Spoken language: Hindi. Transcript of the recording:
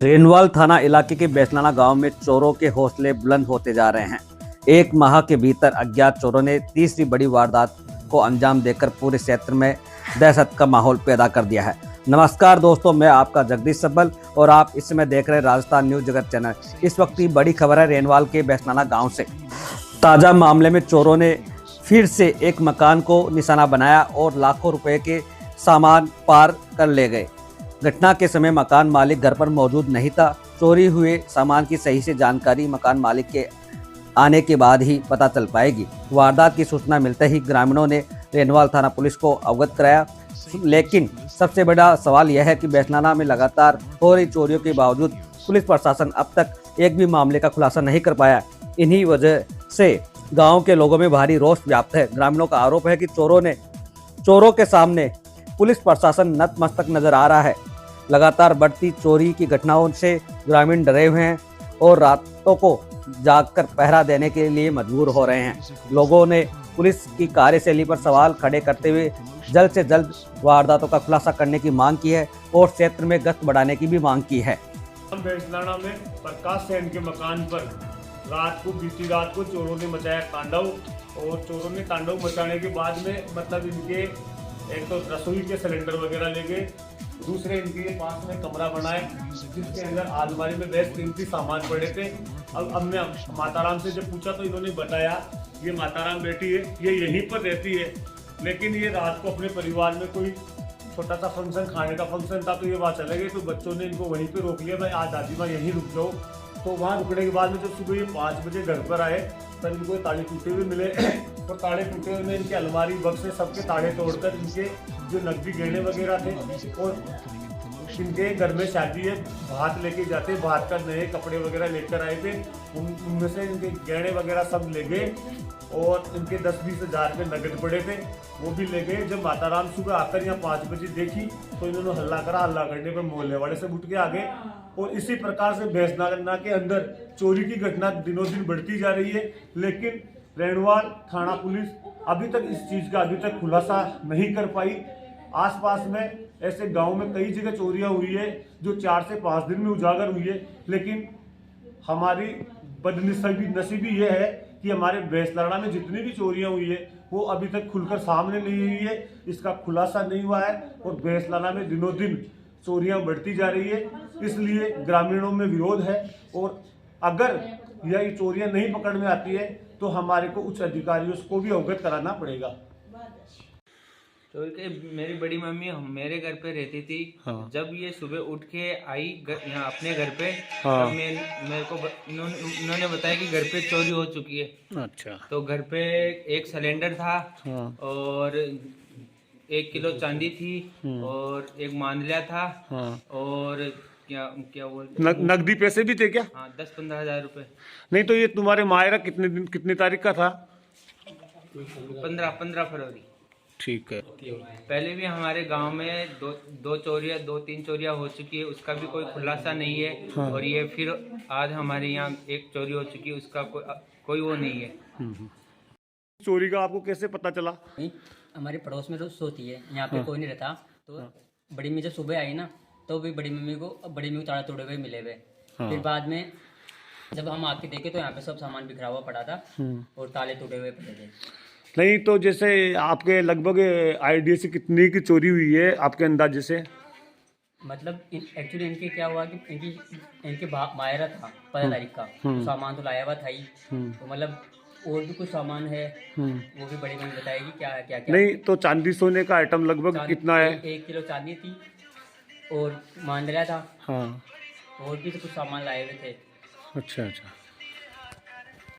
रेनवाल थाना इलाके के बैसलाना गांव में चोरों के हौसले बुलंद होते जा रहे हैं। एक माह के भीतर अज्ञात चोरों ने तीसरी बड़ी वारदात को अंजाम देकर पूरे क्षेत्र में दहशत का माहौल पैदा कर दिया है। नमस्कार दोस्तों, मैं आपका जगदीश सब्बल और आप इस समय देख रहे हैं राजस्थान न्यूज जगत चैनल। इस वक्त की बड़ी खबर है रेनवाल के बैसलाना गाँव से। ताज़ा मामले में चोरों ने फिर से एक मकान को निशाना बनाया और लाखों रुपए के सामान पार कर ले गए। घटना के समय मकान मालिक घर पर मौजूद नहीं था। चोरी हुए सामान की सही से जानकारी मकान मालिक के आने के बाद ही पता चल पाएगी। वारदात की सूचना मिलते ही ग्रामीणों ने रेनवाल थाना पुलिस को अवगत कराया, लेकिन सबसे बड़ा सवाल यह है कि बैसलाना में लगातार हो रही चोरियों के बावजूद पुलिस प्रशासन अब तक एक भी मामले का खुलासा नहीं कर पाया। इन्हीं वजह से गाँव के लोगों में भारी रोष व्याप्त है। ग्रामीणों का आरोप है कि चोरों के सामने पुलिस प्रशासन नतमस्तक नजर आ रहा है। लगातार बढ़ती चोरी की घटनाओं से ग्रामीण डरे हुए हैं और रातों को जागकर पहरा देने के लिए मजबूर हो रहे हैं। लोगों ने पुलिस की कार्यशैली पर सवाल खड़े करते हुए जल्द से जल्द वारदातों का खुलासा करने की मांग की है और क्षेत्र में गश्त बढ़ाने की भी मांग की है। बैसलाना में प्रकाश सेन के मकान पर बीती रात को चोरों ने मचाया तांडव। और चोरों ने तांडव मचाने के बाद में मतलब इनके एक तो रसोई के सिलेंडर वगैरह ले गए, दूसरे इनके पास में कमरा बनाए जिसके अंदर अलमारी में बेहद कीमती सामान पड़े थे। अब हमने माताराम से जब पूछा तो इन्होंने बताया ये माताराम बेटी है, ये यहीं पर रहती है, लेकिन ये रात को अपने परिवार में कोई छोटा सा फंक्शन, खाने का फंक्शन था तो ये वहाँ चले गए। तो बच्चों ने इनको वहीं पे रोक लिया, भाई आज दादी माँ यहीं रुक जाओ। तो वहाँ रुकने के बाद में जब सुबह ये 5 बजे घर पर आए तब इनको ताले टूटे हुए मिले और ताले टूटे हुए में इनके अलमारी बक्से सबके ताले तोड़कर इनके जो नकदी गहने वगैरह थे और इनके घर में शादी है, भात लेके जाते, भात का नए कपड़े वगैरह लेकर आए थे, उनमें से इनके गहने वगैरह सब ले गए और इनके 10-20 हज़ार रुपये नगद पड़े थे, वो भी ले गए। जब माताराम सुबह आकर यहाँ 5 बजे देखी तो इन्होंने हल्ला करा। हल्ला करने पर मोहल्ले वाले से उठ के आ गए और इसी प्रकार से बैसलाना के अंदर चोरी की घटना दिनों दिन बढ़ती जा रही है। लेकिन रेनवाल थाना पुलिस अभी तक इस चीज़ का खुलासा नहीं कर पाई। आसपास में ऐसे गांव में कई जगह चोरियां हुई है जो 4 से 5 दिन में उजागर हुई है, लेकिन हमारी बदनसीबी ये है कि हमारे बैसलाना में जितनी भी चोरियां हुई है वो अभी तक खुलकर सामने नहीं हुई है, इसका खुलासा नहीं हुआ है और बैसलाना में दिनों दिन चोरियां बढ़ती जा रही है। इसलिए ग्रामीणों में विरोध है और अगर यह चोरियां नहीं पकड़ में आती है तो हमारे को उच्च अधिकारियों को भी अवगत कराना पड़ेगा। तो मेरी बड़ी मम्मी मेरे घर पे रहती थी। हाँ। जब ये सुबह उठ के आई यहाँ अपने घर पे, हाँ। तो मेरे को इन्होंने बताया कि घर पे चोरी हो चुकी है। अच्छा। तो घर पे एक सिलेंडर था, हाँ। और 1 किलो चांदी थी, और एक मांदलिया था, हाँ। और क्या वो नकदी पैसे भी थे क्या? हाँ, 10-15 हज़ार रुपए। नहीं तो ये तुम्हारे मायरा कितनी तारीख का था? 15 फरवरी। ठीक है। पहले भी हमारे गांव में 2-3 चोरियां हो चुकी है, उसका भी कोई खुलासा नहीं है। हाँ। और ये फिर आज हमारे यहाँ एक चोरी हो चुकी है, उसका कोई वो नहीं है। चोरी का आपको कैसे पता चला? हमारे पड़ोस में तो सोती है, यहाँ पे कोई नहीं रहता। तो बड़ी मम्मी जब सुबह आई ना तो भी बड़ी मम्मी को ताला तोड़े हुए मिले हुए। फिर बाद में जब हम आके देखे तो यहाँ पे सब सामान बिखरा हुआ पड़ा था और ताले टूटे हुए पड़े थे। नहीं तो जैसे आपके लगभग आइडिया से कितनी की चोरी हुई है आपके अंदाजे से? मतलब एक्चुअली इनके क्या हुआ कि इनके मायरा था 15 तारीख का, तो सामान तो लाया हुआ था ही। तो मतलब और भी कुछ सामान है, वो भी बड़ी मम्मी बताएगी क्या है क्या। नहीं तो चांदी सोने का आइटम लगभग कितना है? 1 किलो चांदी थी और मांदलिया था, हाँ। और भी तो कुछ सामान लाए हुए थे। अच्छा।